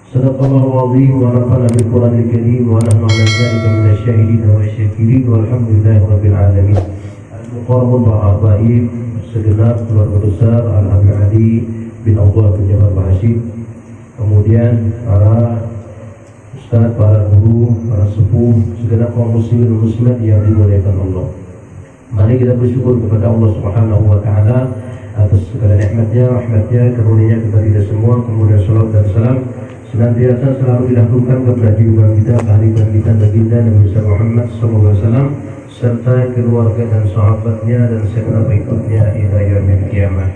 صدق الله العظيم ونفعنا بالقرآن الكريم ونحن على ذلك من الشاهدين والشاكرين والحمد لله رب العالمين. Al-Mukarram Pak Baib segenap keluarga besar Al-Habib Ali bin Abdullah bin Jamal Bahashim, kemudian para ustaz, para guru, para sepuh, segenap kaum muslimin dan muslimat yang dimuliakan Allah. Mari kita bersyukur kepada Allah Subhanahu wa taala atas segala nikmatnya, rahmatnya, karunia-Nya kepada kita semua. Kemudian salawat dan salam senantiasa selalu didahulukan kepada junjungan kita, kehalifan kita, baginda Nabi Muhammad SAW, serta keluarga dan sahabatnya dan segenap pengikutnya hingga yaumil qiyamah.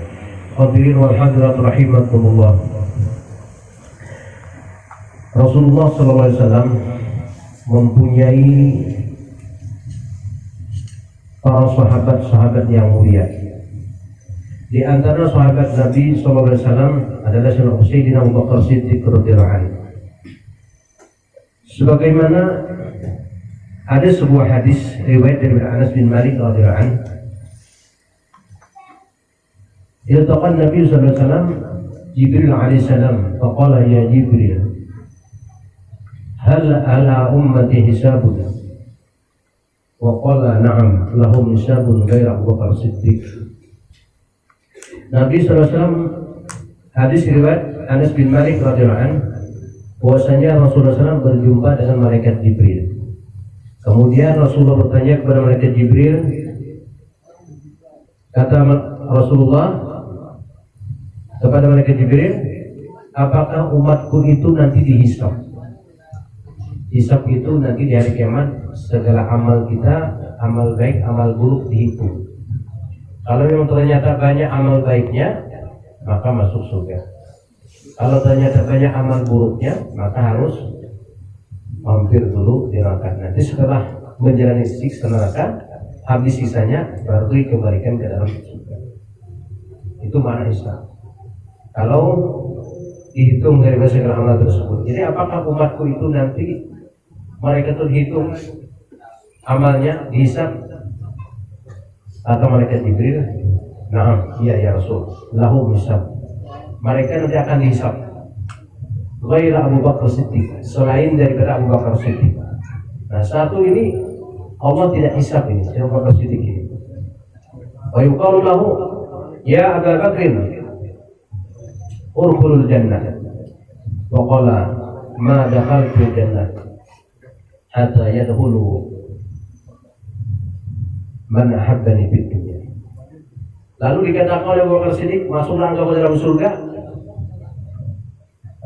Hadirin wal hadirat rahimakumullah. Rasulullah SAW mempunyai para sahabat-sahabat yang mulia. Di antara sahabat Nabi SAW adalah Sayyidina Abu Bakar Siddiq radhiyallahu anhu. Sebagaimana ada sebuah hadis riwayat dari Anas bin Malik radhiyallahu anhu, iltaqan Nabi sallallahu alaihi wasallam Jibril alaihi salam faqala ya Jibril hal ala ummati hisabun wa qala na'am lahum hisabun ghaira Abu Bakar Siddiq. Nabi sallallahu alaihi wasallam, hadis riwayat Anas bin Malik radhiyallahu anhu, bahwasanya Rasulullah SAW berjumpa dengan malaikat Jibril. Kemudian Rasulullah bertanya kepada malaikat Jibril, kata Rasulullah kepada malaikat Jibril, apakah umatku itu nanti dihisab? Hisab itu nanti di hari kiamat segala amal kita, amal baik, amal buruk dihitung. Kalau memang ternyata banyak amal baiknya, maka masuk surga. Kalau ternyata banyak amal buruknya, maka harus mampir dulu di neraka. Nanti setelah menjalani siksa neraka, habis sisanya baru dikembalikan ke dalam surga. Itu makna Islam. Kalau dihitung dari segala amal tersebut. Jadi apakah umatku itu nanti mereka terhitung amalnya, dihisab? Atau malaikat Jibril, nah, iya ya Rasul, lahum hisab. Mereka nanti akan dihisab. Ghaira Abu Bakar Siddiq, selain daripada Abu Bakar Siddiq. Nah, satu ini Allah tidak hisab ini, Abu Bakar Siddiq ini. Wa yuqalu lahu ya Abu Bakrin urkhulul jannah. Wa qala ma dakhaltul jannah hatta yadkhulu man ahabbani fid dunya. Lalu dikatakan oleh Abu Bakar Siddiq, masuklah engkau ke dalam surga.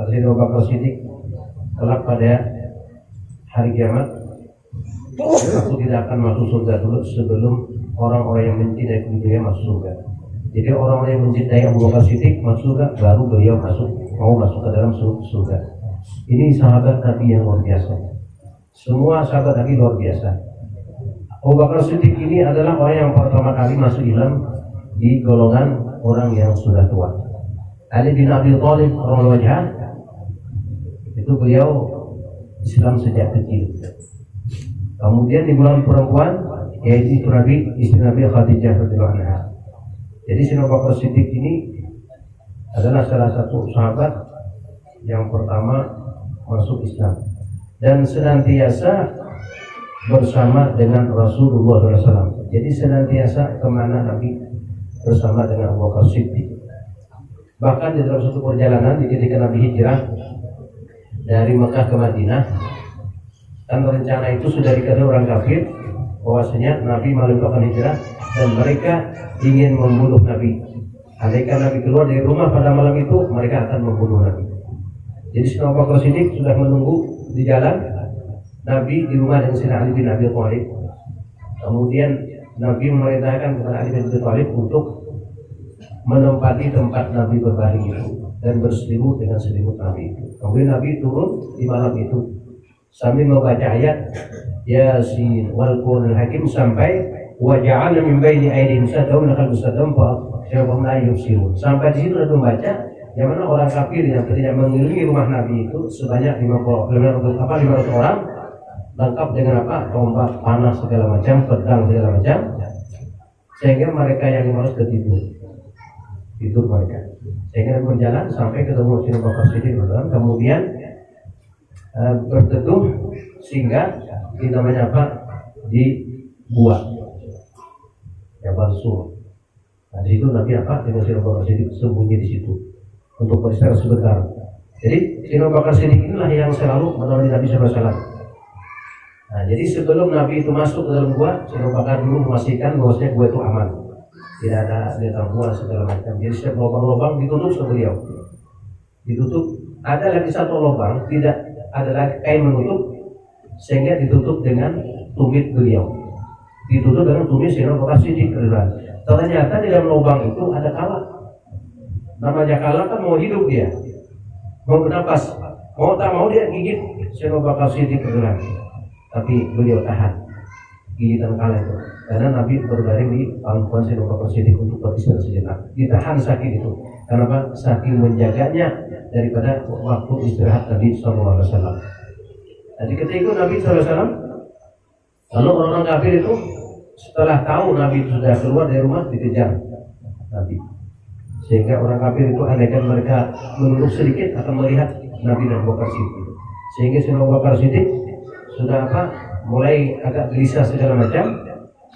Artinya Abu Bakar Siddiq kelak pada hari kiamat, aku tidak akan masuk surga dulu sebelum orang-orang yang mencintai dunia masuk surga. Jadi orang-orang yang mencintai Abu Bakar Siddiq masuk surga, baru beliau mau masuk ke dalam surga. Ini sahabat Nabi yang luar biasa. Semua sahabat Nabi luar biasa. Abu Bakar Siddiq ini adalah orang yang pertama kali masuk Islam di golongan orang yang sudah tua. Ali bin Abi Thalib radhiyallahu anhu, itu beliau Islam sejak kecil. Kemudian di golongan perempuan yaitu istri Nabi Khadijah radhiyallahu anha. Jadi Abu Bakar Siddiq ini adalah salah satu sahabat yang pertama masuk Islam dan senantiasa bersama dengan Rasulullah SAW. Jadi senantiasa kemana Nabi bersama dengan Abu Bakar Siddiq. Bahkan di dalam suatu perjalanan ketika Nabi hijrah dari Mekah ke Madinah, kan rencana itu sudah diketahui orang kafir bahwasanya Nabi melakukan hijrah dan mereka ingin membunuh Nabi. Andaikan Nabi keluar dari rumah pada malam itu, mereka akan membunuh Nabi. Jadi Abu Bakar Siddiq sudah menunggu di jalan Nabi di rumah dengan Sayyidina Ali bin Abi Thalib. Kemudian Nabi memerintahkan kepada Ali bin Abi Thalib untuk menempati tempat Nabi berbaring itu dan berselimut dengan selimut Nabi itu. Kemudian Nabi turun di malam itu sambil membaca ayat Yasin wal Qur'anil Hakim sampai wa ja'alna min baini aydihim saddan wa khalfahum saddan fa syarahum la yubsirun. Sampai di situ Nabi membaca yang mana orang kafir yang tidak mengelilingi rumah Nabi itu sebanyak 500 orang, lengkap dengan apa? Tombak, panah segala macam, pedang segala macam, sehingga mereka yang harus tidur mereka. Sehingga berjalan sampai ketemu Abu Bakar Siddiq. Kemudian berteduh sehingga di namanya apa, di gua Jabal Sur. Nah, di situ Nabi apa dengan Sina Abu Bakar Siddiq sembunyi di situ untuk beristirahat sebentar. Jadi Sina Abu Bakar Siddiq inilah yang selalu menemani Nabi SAW. Nah, jadi sebelum Nabi itu masuk ke dalam gua, Sina Abu Bakar dulu memastikan bahwasanya gua itu aman, tidak ada gangguan segala macam. Jadi setiap lubang-lubang ditutup sama beliau, ditutup. Ada lagi satu lubang tidak ada lagi kain menutup, sehingga ditutup dengan tumit beliau, ditutup dengan tumit Sina Abu Bakar Siddiq. Ternyata di dalam lubang itu ada kala. Namanya kala kan mau hidup dia, mau bernapas, mau tak mau dia gigit Sina Abu Bakar Siddiq. Tapi beliau tahan gigitan kala itu, karena Nabi berbaring di pangkuan Sina Abu Bakar Siddiq untuk beristirahat sejenak. Ditahan sakit itu, karena saking menjaganya daripada waktu istirahat Nabi SAW. Jadi ketika itu Nabi SAW, lalu orang-orang kafir itu setelah tahu Nabi sudah keluar dari rumah dikejar Nabi, sehingga orang kafir itu andaikan mereka menunduk sedikit akan melihat Nabi dan Abu Bakar Siddiq, sehingga Sina Abu Bakar Siddiq sudah apa, mulai agak gelisah segala macam,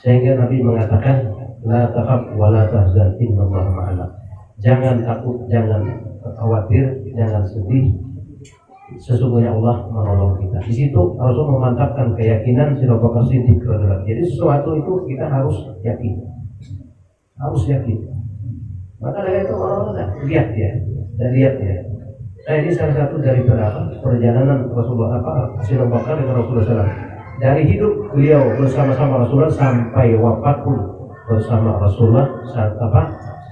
sehingga Nabi mengatakan la takhaf wa la tahzan innallaha ma'ana. Jangan takut, jangan khawatir, jangan sedih, sesungguhnya Allah menolong kita. Di situ Rasul memantapkan keyakinan Sina Abu Bakar Siddiq. Jadi sesuatu itu kita harus yakin, harus yakin. Maka dari itu orang-orang lihat ya, dan lihat ya. Nah, ini salah satu dari perjalanan Rasulullah Sina Abu Bakar dengan Rasulullah SAW. Dari hidup beliau bersama-sama Rasulullah sampai wafat pun bersama Rasulullah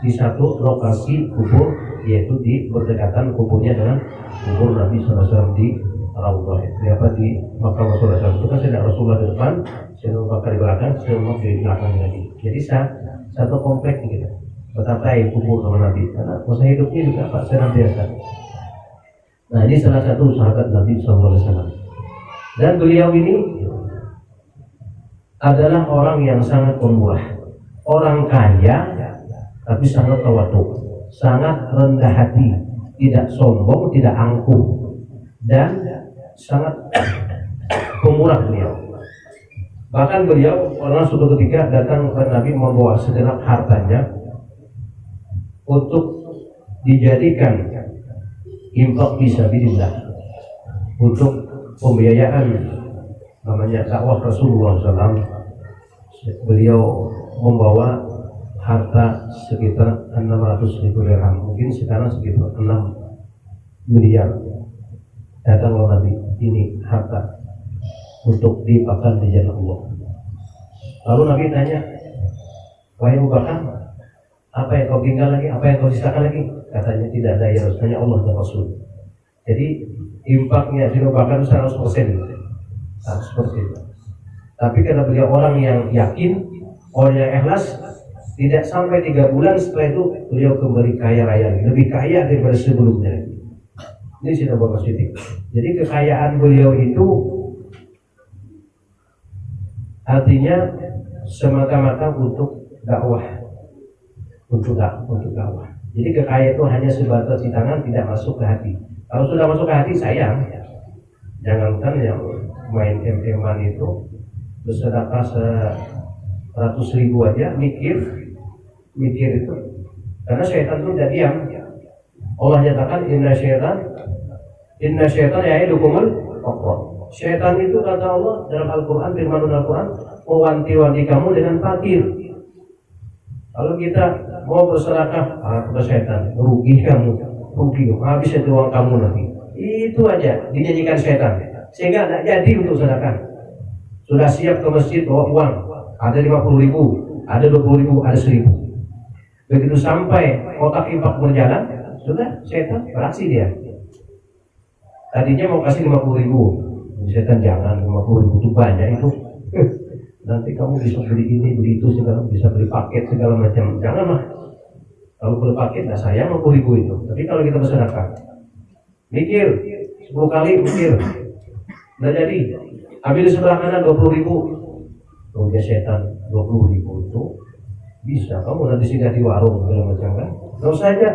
di satu lokasi kubur, yaitu di berdekatan kuburnya dengan kubur Nabi SAW di Raudhah, di makam Rasulullah SAW. Itu kan sedang Rasulullah di depan, Sina Abu Bakar di belakang, semua di belakang lagi. Jadi satu komplek gitu, bertatai kubur sama Nabi, karena masa hidupnya juga senantiasa. Nah, ini salah satu sahabat Nabi SAW. Dan beliau ini adalah orang yang sangat pemurah, orang kaya tapi sangat tawadhu, sangat rendah hati, tidak sombong, tidak angkuh, dan sangat pemurah beliau. Bahkan beliau pernah suatu ketika datang ke Nabi membawa segenap hartanya untuk dijadikan infak fisabilillah, untuk pembiayaan namanya dakwah Rasulullah SAW. Beliau membawa harta sekitar 600.000 dirham, mungkin sekarang sekitar 6 miliar. Datang oleh Nabi, ini harta untuk dipakai di jalan Allah. Lalu Nabi tanya, wahai Abu Bakar, apa yang kau tinggal lagi, apa yang kau sisakan lagi? Katanya tidak ada, ya Rasul, hanya Allah dan Rasul. Jadi infaknya Sina Abu Bakar 100%. Tapi karena beliau orang yang yakin, orang yang ikhlas, tidak sampai 3 bulan setelah itu beliau kembali kaya raya, lebih kaya daripada sebelumnya. Ini Sina Abu Bakar Siddiq. Jadi kekayaan beliau itu artinya semata-mata untuk dakwah, untuk dakwah. Jadi kekayaan itu hanya sebatas di tangan, tidak masuk ke hati. Kalau sudah masuk ke hati, sayang. Jangankan yang main MM-an itu bersedekah 100.000 aja, mikir itu, karena syaitan itu tidak diam. Allah nyatakan inna syaitan ya'idukumul faqr. Syaitan itu kata Allah dalam Al-Quran, firman Al-Quran, mewanti-wanti kamu dengan fakir. Kalau kita mau bersedekah, kata syaitan, rugi kamu, habis itu uang kamu nanti. Itu aja dinyanyikan syaitan, sehingga tidak jadi untuk sedekah. Sudah siap ke masjid bawa uang, ada 50.000, ada 20.000, ada 1.000. Begitu sampai kotak infak berjalan, sudah syaitan beraksi dia. Tadinya mau kasih 50.000, syaitan jangan, 50.000 itu banyak itu. Nanti kamu bisa beli ini, beli itu, segala, bisa beli paket segala macam. Janganlah. Kalau beli paket, nah sayang 50.000 itu. Tapi kalau kita bersedekah, mikir 10 kali, mikir. Nah jadi, ambil di sebelah kanan 20.000. Kemudian setan 20.000 itu bisa kamu nanti singgah di warung segala macam kan. Terus saja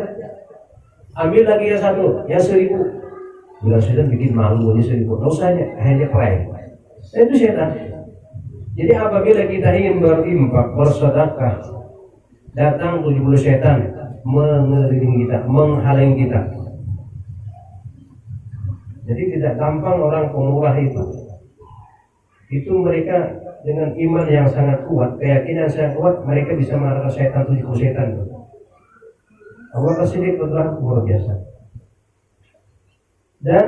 ambil lagi yang satu, yang 1.000. Bilang setan bikin malu aja seribu. Nggak usah hanya pray. Itu setan. Jadi apabila kita ingin berinfak, bersedekah, datang 70 setan mengelilingi kita, menghalangi kita. Jadi tidak gampang orang pemurah itu mereka dengan iman yang sangat kuat, keyakinan sangat kuat, mereka bisa mengalahkan setan 70 setan. Allah kasih kebetulan luar biasa. Dan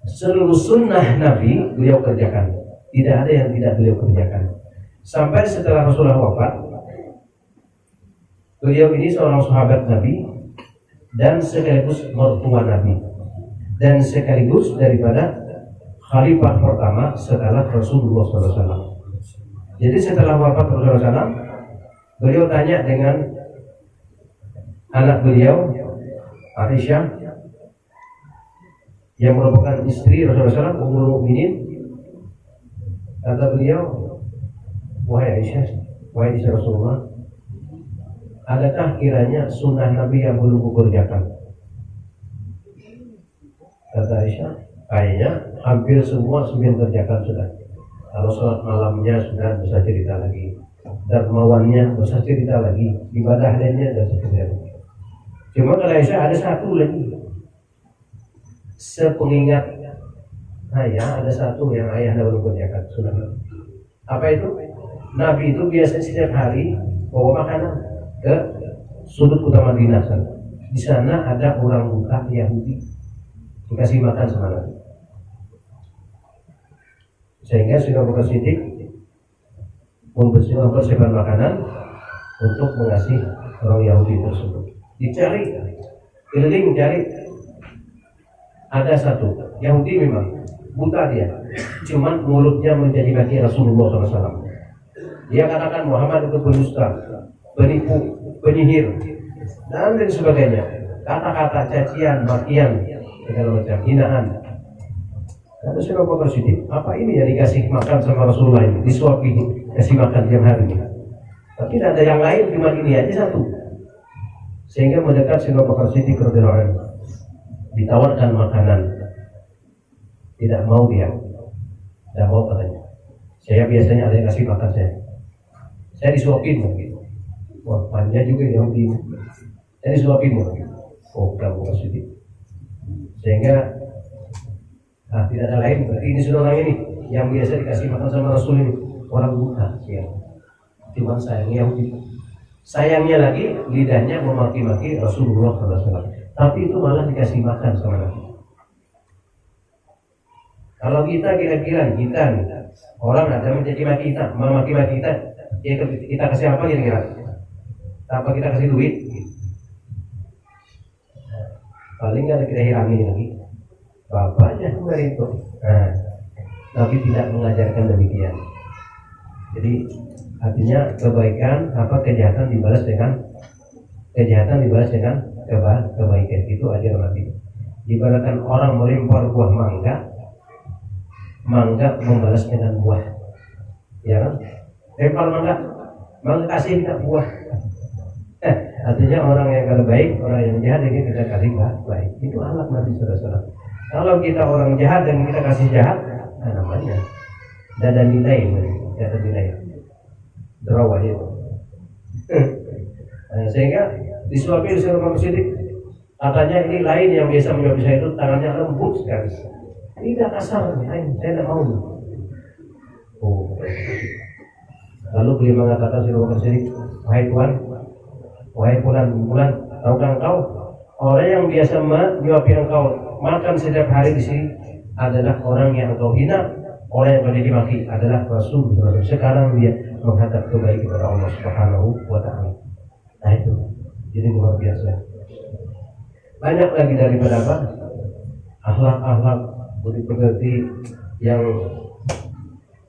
seluruh sunnah Nabi beliau kerjakan. Tidak ada yang tidak beliau kerjakan. Sampai setelah Rasulullah wafat, beliau ini seorang sahabat Nabi dan sekaligus mertua Nabi dan sekaligus daripada khalifah pertama setelah Rasulullah SAW. Jadi setelah wafat Rasulullah SAW, beliau tanya dengan anak beliau Aisyah yang merupakan istri Rasulullah SAW, Ummul Mukminin. Kata beliau, wahai Aisyah Rasulullah, adakah kiranya sunnah Nabi yang belum kukerjakan? Kata Aisyah, kayaknya hampir semua sudah kerjakan sudah. Kalau sholat malamnya sudah bisa cerita lagi, dermawannya bisa cerita lagi, ibadah lainnya bisa cerita lagi. Cuma kalau Aisyah ada satu lagi, sepengingat ayah, ada satu yang ayah belum kerjakan sudah. Apa itu? Nabi itu biasanya setiap hari bawa makanan ke sudut utama Madinah sana. Di sana ada orang buta Yahudi dikasih makan sama Nabi. Sehingga Sayyidina Abu Bakar Siddiq mempersiapkan makanan untuk mengasih orang Yahudi tersebut. Dicari, keliling cari, ada satu Yahudi memang buta dia, cuman mulutnya menjadi kaki Rasulullah SAW. Dia katakan Muhammad itu pendusta, penipu, penyihir, dan lain sebagainya. Kata-kata cacian, makian, segala macam hinaan. Kata Sayyidina Abu Bakar Siddiq, apa ini yang dikasih makan sama Rasulullah ini, disuapi, kasih makan tiap hari ini? Tapi tidak ada yang lain, cuma ini aja satu. Sehingga mendekat Sayyidina Abu Bakar Siddiq radhiyallahu anhu, ditawarkan makanan. Tidak mau dia, tidak mau katanya. Saya biasanya ada yang kasih makan saya disuapin begitu. Wah, panjang juga yang di, saya disuapin begitu. Oh, kamu kasih. Sehingga tidak ada lain, berarti ini sudah orang ini yang biasa dikasih makan sama Rasul ini, orang buta. Ya. Cuma sayangnya sayangnya lagi lidahnya memaki-maki Rasulullah SAW. Tapi itu malah dikasih makan sama Nabi. Kalau kita kira-kira kita nih, orang ada mencaci maki kita, memaki-maki kita, ya kita kasih apa kira-kira? Apa kita kasih duit? Paling nggak kita hilangin lagi. Bapaknya kemarin itu. Nabi tidak mengajarkan demikian. Jadi artinya kebaikan, kejahatan dibalas dengan kebaikan. Itu ajaran Nabi. Ibaratkan orang melempar buah mangga membalas dengan buah, ya kan? Lempar mangga kasih kita buah. Artinya orang yang kalau baik, orang yang jahat ini kita kasih baik. Itu akhlak Nabi SAW. Kalau kita orang jahat dan kita kasih jahat, namanya tidak ada nilai, draw aja itu. Sehingga disuapi di Sayyidina Abu Bakar Siddiq, katanya ini lain yang biasa menyuapi saya itu tangannya lembut sekali. Ini tidak kasar, saya tidak mau. Oh. Lalu beliau mengatakan Sayyidina Abu Bakar Siddiq, wahai Tuhan, wahai bulan, tahukah engkau orang yang biasa menyuapi engkau makan setiap hari di sini adalah orang yang engkau hina, orang yang menjadi maki adalah Rasul. Sekarang dia menghadap kembali kepada Allah Subhanahu wa Ta'ala. Nah itu, jadi luar biasa. Banyak lagi daripada apa? Akhlak budi pekerti yang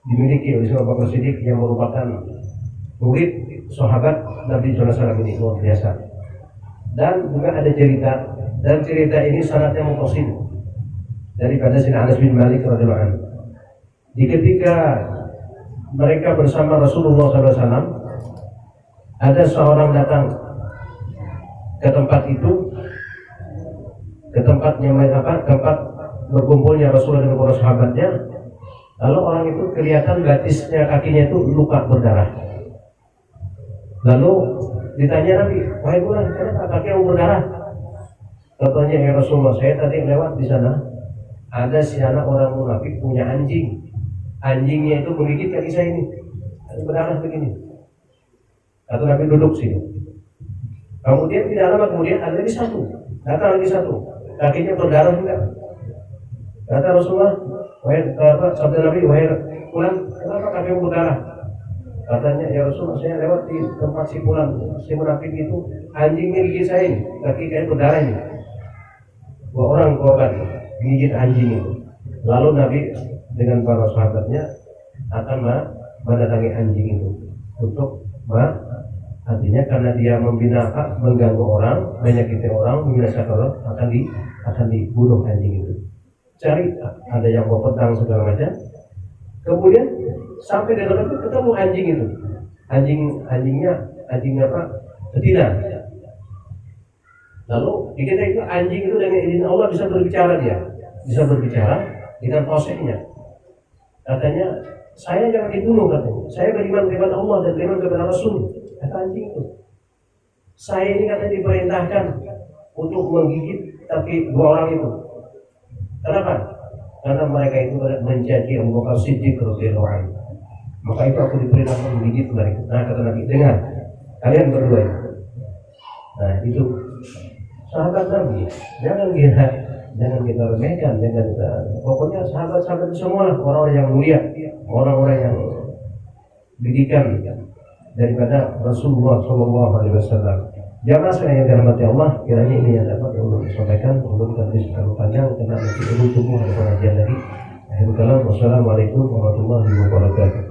dimiliki oleh Sayyidina Abu Bakar Siddiq yang merupakan murid sahabat Nabi SAW ini, luar biasa. Dan juga ada cerita, dan cerita ini sangatnya muqasid daripada Sayyidina Anas bin Malik radhiyallahu anhu. Di ketika mereka bersama Rasulullah SAW, ada seorang datang ke tempat itu, ke tempatnya tempat berkumpulnya Rasulullah dengan para sahabatnya, lalu orang itu kelihatan batisnya kakinya itu luka berdarah. Lalu ditanya Nabi, wahai bulan, kenapa kakimu berdarah? Katanya, ya Rasulullah, saya tadi lewat di sana, ada si anak orang munafik punya anjing. Anjingnya itu menggigit kaki saya ini, berdarah begini. Kata Nabi, duduk sini. Kemudian tidak lama kemudian ada lagi satu, datang lagi satu, kakinya berdarah juga. Kata Rasulullah, sabda Nabi, wahai Fulan, kenapa kakimu berdarah? Katanya, ya Rasulullah, saya lewat di tempat si Fulan, si munafik itu, anjingnya gigit saya ini, kaki saya berdarah ini. Dua orang korban gigit anjing itu. Lalu Nabi dengan para sahabatnya akan mendatangi anjing itu untuk artinya karena dia membinakan, mengganggu orang, menyakiti orang, membinasakan orang, akan dibunuh anjing itu. Cari ada yang bawa pedang segala macam. Kemudian sampai di dalam itu ketemu anjing itu. Anjingnya apa? Betina. Lalu dikira itu anjing itu dengan izin Allah bisa berbicara bisa berbicara dengan toseknya. Katanya, saya jangan dibunuh katanya. Saya beriman kepada Allah dan beriman kepada Rasul. Kata anjing itu, saya ini katanya diperintahkan untuk menggigit kaki dua orang itu. Kenapa? Karena mereka itu mencaci Abu Bakar Siddiq radhiyallahu anhu. Maka itu aku diperintahkan menggigit mereka. Nah kata Nabi, dengar, kalian berdua. Nah itu sahabat Nabi, jangan kita remehkan, pokoknya sahabat-sahabat semua orang-orang yang mulia, orang-orang yang didikan daripada Rasulullah SAW. Jamaah sekalian yang dirahmati Allah, kiranya ini yang dapat untuk disampaikan, untuk kita diskusikan panjang karena nanti belum tunggu ada pengajian lagi. Akhirul kalam, wassalamualaikum warahmatullahi wabarakatuh.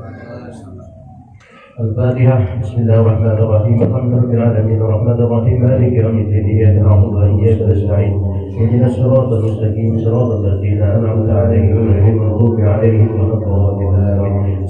Al-Fatihah. Bismillahirrahmanirrahim. Alhamdulillahirabbil alamin arrahmanir rahim maliki yaumiddin iyyaka na'budu wa iyyaka nasta'in ihdinas siratal mustaqim siratal ladzina an'amta 'alaihim ghairil maghdubi 'alaihim waladdallin.